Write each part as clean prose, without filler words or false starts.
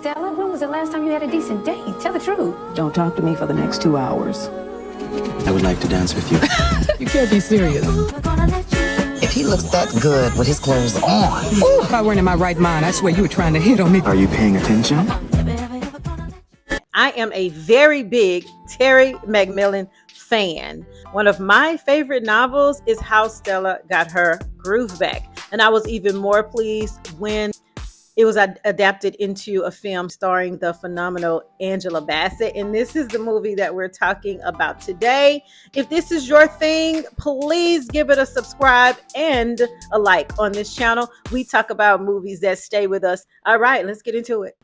Stella, when was the last time you had a decent date? Tell the truth. Don't talk to me for the next 2 hours. I would like to dance with you. You can't be serious. If he looks that good with his clothes on. Ooh, if I weren't in my right mind, I swear you were trying to hit on me. Are you paying attention? I am a very big Terry McMillan fan. One of my favorite novels is How Stella Got Her Groove Back. And I was even more pleased when it was adapted into a film starring the phenomenal Angela Bassett. And this is the movie that we're talking about today. If this is your thing, please give it a subscribe and a like on this channel. We talk about movies that stay with us. All right, let's get into it.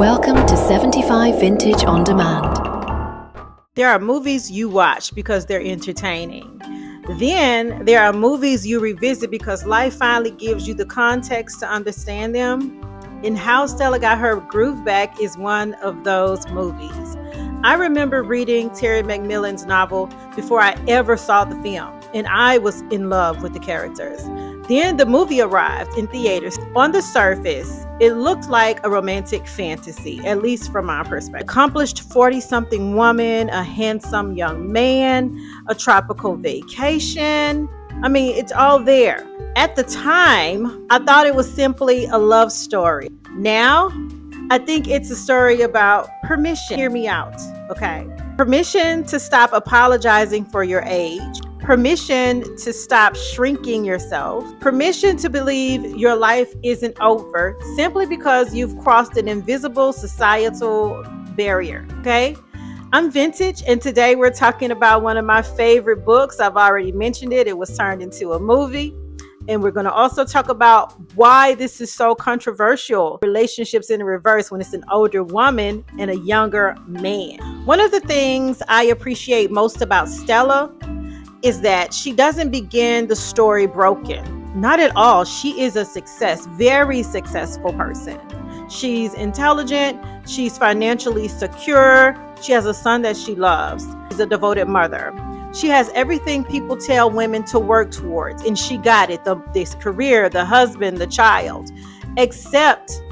Welcome to 75 Vintage On Demand. There are movies you watch because they're entertaining. Then there are movies you revisit because life finally gives you the context to understand them. And How Stella Got Her Groove Back is one of those movies. I remember reading Terry McMillan's novel before I ever saw the film, and I was in love with the characters. Then the movie arrived in theaters. On the surface, it looked like a romantic fantasy, at least from my perspective. Accomplished 40-something woman, a handsome young man, a tropical vacation. I mean, it's all there. At the time, I thought it was simply a love story. Now, I think it's a story about permission. Hear me out, okay? Permission to stop apologizing for your age. Permission to stop shrinking yourself. Permission to believe your life isn't over simply because you've crossed an invisible societal barrier, okay? I'm Vintage, and today we're talking about one of my favorite books. I've already mentioned it. It was turned into a movie. And we're going to also talk about why this is so controversial. Relationships in reverse when it's an older woman and a younger man. One of the things I appreciate most about Stella is that she doesn't begin the story broken. Not at all. She is a success, very successful person. She's intelligent. She's financially secure. She has a son that she loves. She's a devoted mother. She has everything people tell women to work towards, and she got it, this career, the husband, the child, except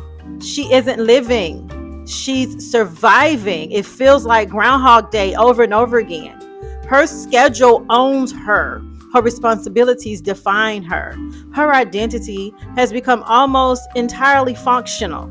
she isn't living. She's surviving. It feels like Groundhog Day over and over again. Her schedule owns her. Her responsibilities define her. Her identity has become almost entirely functional.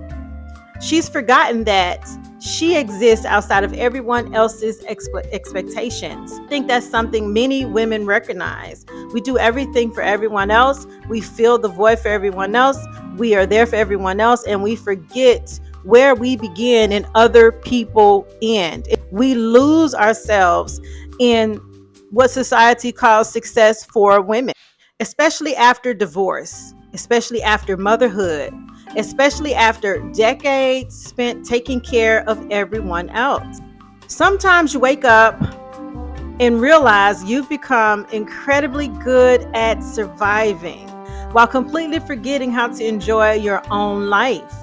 She's forgotten that she exists outside of everyone else's expectations. I think that's something many women recognize. We do everything for everyone else. We fill the void for everyone else. We are there for everyone else, and we forget where we begin and other people end. We lose ourselves in what society calls success for women, especially after divorce, especially after motherhood, especially after decades spent taking care of everyone else. Sometimes you wake up and realize you've become incredibly good at surviving while completely forgetting how to enjoy your own life.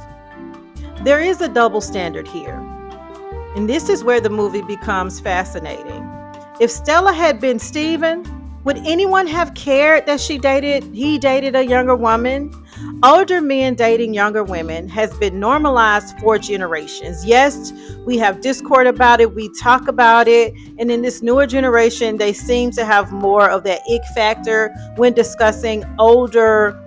There is a double standard here, and this is where the movie becomes fascinating. If Stella had been Steven, would anyone have cared that he dated a younger woman? Older men dating younger women has been normalized for generations. Yes, we have discord about it, we talk about it, and in this newer generation, they seem to have more of that ick factor when discussing older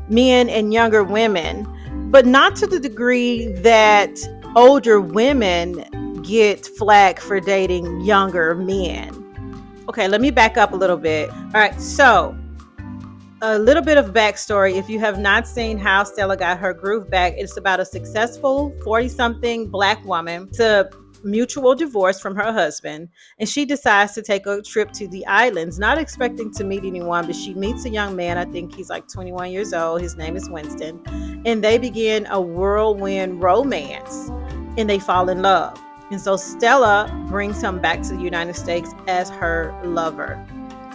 men and younger women, but not to the degree that older women get flack for dating younger men. Okay, let me back up a little bit. All right, so a little bit of backstory. If you have not seen How Stella Got Her Groove Back, it's about a successful 40-something Black woman to mutual divorce from her husband, and she decides to take a trip to the islands, not expecting to meet anyone, but she meets a young man. I think he's like 21 years old. His name is Winston, and they begin a whirlwind romance, and they fall in love. And so Stella brings him back to the United States as her lover.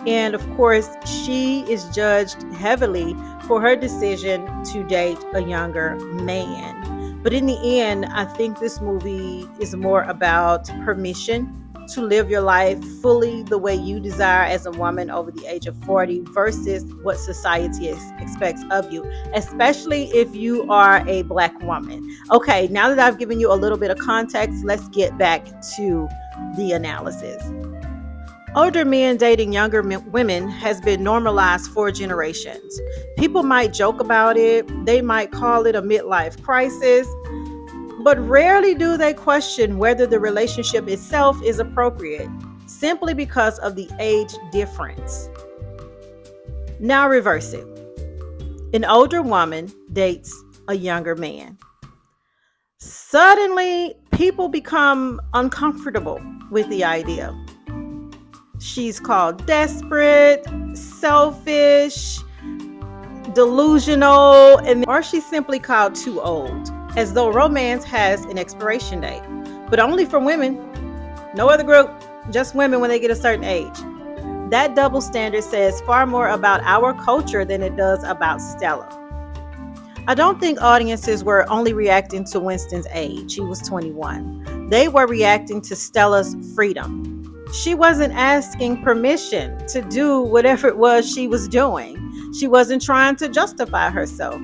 And of course, she is judged heavily for her decision to date a younger man. But in the end, I think this movie is more about permission to live your life fully the way you desire as a woman over the age of 40 versus what society expects of you, especially if you are a Black woman. Okay, now that I've given you a little bit of context, let's get back to the analysis. Older men dating younger women has been normalized for generations. People might joke about it, they might call it a midlife crisis, but rarely do they question whether the relationship itself is appropriate, simply because of the age difference. Now reverse it. An older woman dates a younger man. Suddenly, people become uncomfortable with the idea. She's called desperate, selfish, delusional, or she's simply called too old, as though romance has an expiration date, but only for women. No other group, just women when they get a certain age. That double standard says far more about our culture than it does about Stella. I don't think audiences were only reacting to Winston's age. He was 21. They were reacting to Stella's freedom. She wasn't asking permission to do whatever it was she was doing. She wasn't trying to justify herself.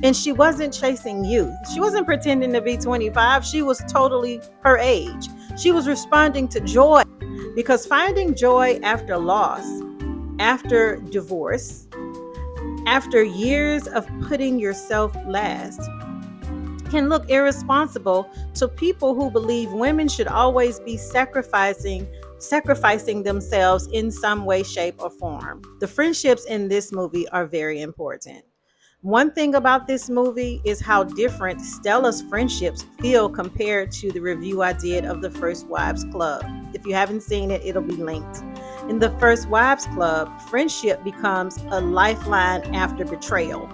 And she wasn't chasing youth. She wasn't pretending to be 25. She was totally her age. She was responding to joy, because finding joy after loss, after divorce, after years of putting yourself last, can look irresponsible to people who believe women should always be sacrificing themselves in some way, shape, or form. The friendships in this movie are very important. One thing about this movie is how different Stella's friendships feel compared to the review I did of the First Wives Club. If you haven't seen it, it'll be linked. In the First Wives Club, friendship becomes a lifeline after betrayal.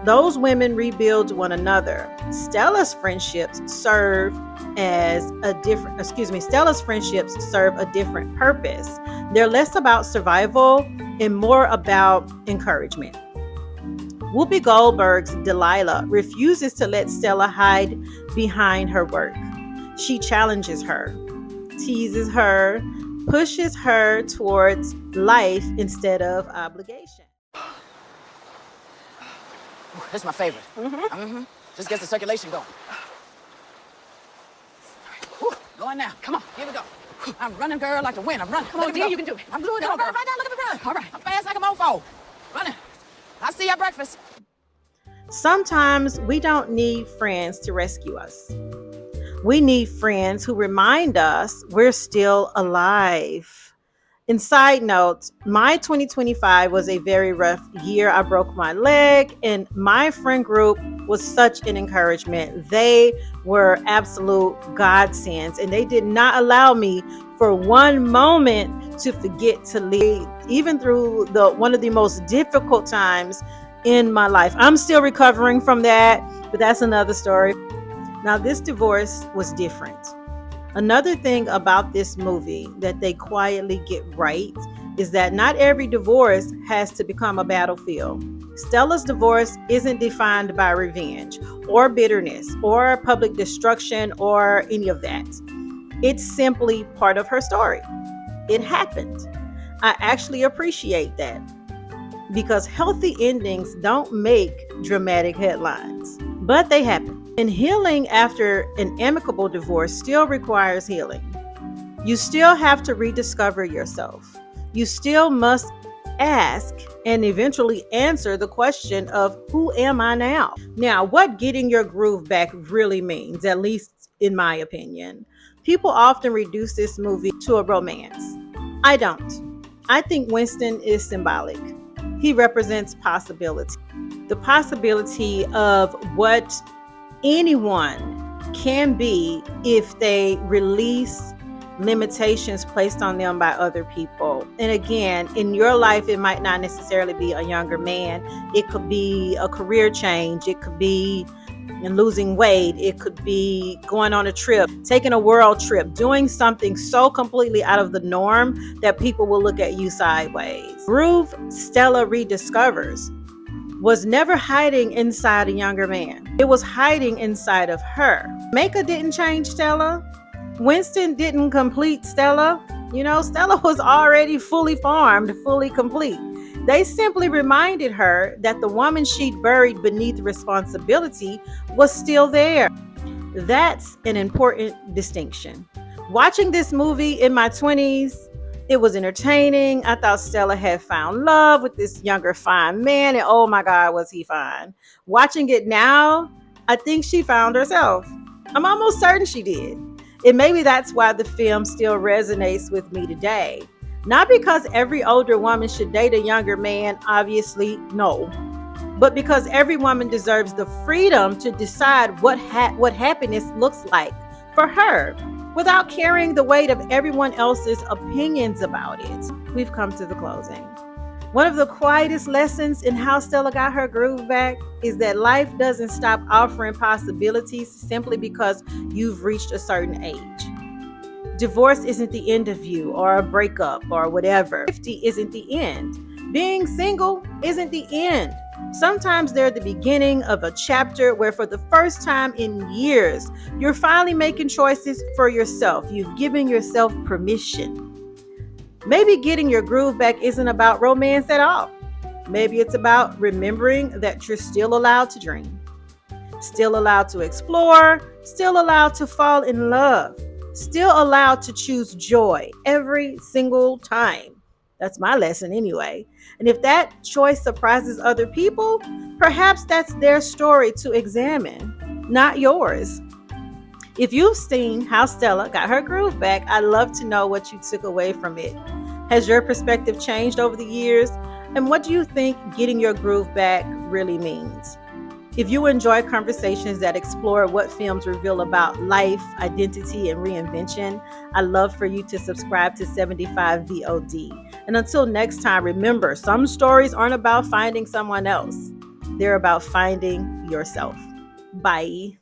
Those women rebuild one another. Stella's friendships serve a different purpose. They're less about survival and more about encouragement. Whoopi Goldberg's Delilah refuses to let Stella hide behind her work. She challenges her, teases her, pushes her towards life instead of obligation. This is my favorite. Just gets the circulation going. Going now. Come on, here we go. I'm running, girl, like the wind. I'm running. Come on, dear, you can do it. I'm doing it, girl. Right now, look at me run. All right. I'm fast like a mofo. Running. I'll see you at breakfast. Sometimes we don't need friends to rescue us. We need friends who remind us we're still alive. And side note, my 2025 was a very rough year. I broke my leg, and my friend group was such an encouragement. They were absolute godsends, and they did not allow me for one moment to forget to lead, even through one of the most difficult times in my life. I'm still recovering from that, but that's another story. Now, this divorce was different. Another thing about this movie that they quietly get right is that not every divorce has to become a battlefield. Stella's divorce isn't defined by revenge or bitterness or public destruction or any of that. It's simply part of her story. It happened. I actually appreciate that, because healthy endings don't make dramatic headlines, but they happen. And healing after an amicable divorce still requires healing. You still have to rediscover yourself. You still must ask and eventually answer the question of, who am I now? Now, what getting your groove back really means, at least in my opinion. People often reduce this movie to a romance. I don't. I think Winston is symbolic. He represents possibility. The possibility of what anyone can be if they release limitations placed on them by other people. And again, in your life, it might not necessarily be a younger man. It could be a career change. It could be in losing weight. It could be going on a trip, taking a world trip, doing something so completely out of the norm that people will look at you sideways. Groove Stella rediscovers was never hiding inside a younger man. It was hiding inside of her. Makeup didn't change Stella. Winston didn't complete Stella. Stella was already fully formed, fully complete. They simply reminded her that the woman she'd buried beneath responsibility was still there. That's an important distinction. Watching this movie in my 20s, it was entertaining. I thought Stella had found love with this younger, fine man, and oh my God, was he fine. Watching it now, I think she found herself. I'm almost certain she did. And maybe that's why the film still resonates with me today. Not because every older woman should date a younger man, obviously, no. But because every woman deserves the freedom to decide what happiness looks like for her without carrying the weight of everyone else's opinions about it. We've come to the closing. One of the quietest lessons in how Stella got her groove back is that life doesn't stop offering possibilities simply because you've reached a certain age. Divorce isn't the end of you, or a breakup, or whatever. 50 isn't the end. Being single isn't the end. Sometimes they're the beginning of a chapter where for the first time in years, you're finally making choices for yourself. You've given yourself permission. Maybe getting your groove back isn't about romance at all. Maybe it's about remembering that you're still allowed to dream, still allowed to explore, still allowed to fall in love, still allowed to choose joy every single time. That's my lesson anyway. And if that choice surprises other people, perhaps that's their story to examine, not yours. If you've seen how Stella got her groove back, I'd love to know what you took away from it. Has your perspective changed over the years? And what do you think getting your groove back really means? If you enjoy conversations that explore what films reveal about life, identity, and reinvention, I'd love for you to subscribe to 75 V.O.D. And until next time, remember, some stories aren't about finding someone else. They're about finding yourself. Bye.